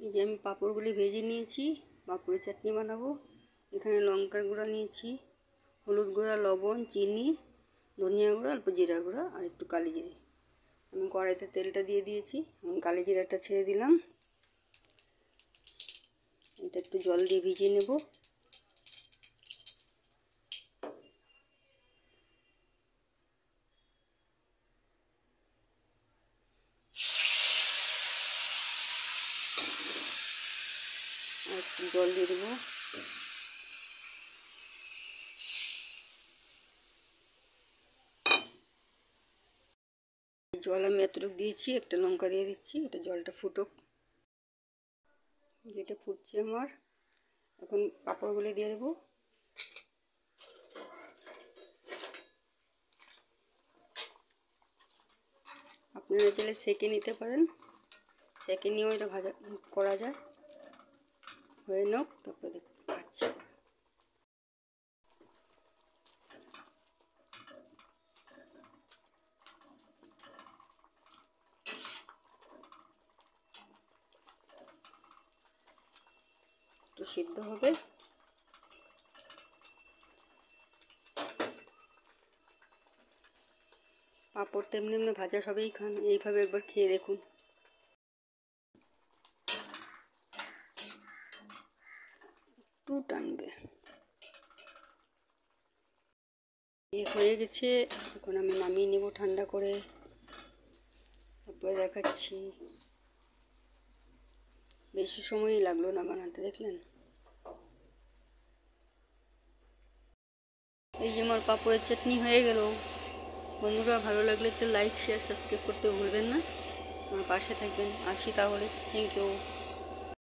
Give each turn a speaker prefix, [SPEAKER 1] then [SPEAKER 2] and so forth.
[SPEAKER 1] এই যে আমি পাঁপড়গুলি ভেজে নিয়েছি, পাঁপড়ের চাটনি বানাবো। এখানে লঙ্কার গুঁড়া নিয়েছি, হলুদ গুঁড়া, লবণ, চিনি, ধনিয়া গুঁড়া, অল্প জিরা গুঁড়া আর একটু কালি জিরে। আমি কড়াইতে তেলটা দিয়ে দিয়েছি, এখন কালি জিরাটা ছেড়ে দিলাম। এটা একটু জল দিয়ে ভিজিয়ে নেব। আর একটু জল দিয়ে দেবো। জল আমি এতটুকু দিয়েছি, একটা লঙ্কা দিয়ে দিচ্ছি। এটা জলটা ফুটুক। যেটা ফুটছে আমার, এখন পাঁপড়গুলো দিয়ে দেবো। আপনারা চাইলে সেঁকে নিতে পারেন, সেঁকে নিয়েও এটা ভাজা করা যায়। হয়ে নোক, তারপরে দেখতে খাচ্ছি। একটু সিদ্ধ হবে। পাঁপড় তো এমনি এমনি ভাজা সবেই খান, এইভাবে একবার খেয়ে দেখুন। একটু টানবে। হয়ে গেছে, এখন আমি নামিয়ে নেব ঠান্ডা করে, তারপরে দেখাচ্ছি। বেশি সময়ই লাগলো না বানাতে, দেখলেন। এই যে আমার পাঁপড়ের চাটনি হয়ে গেল। বন্ধুরা, ভালো লাগলে একটু লাইক, শেয়ার, সাবস্ক্রাইব করতে ভুলবেন না। আমার পাশে থাকবেন। আসি তাহলে, থ্যাংক ইউ।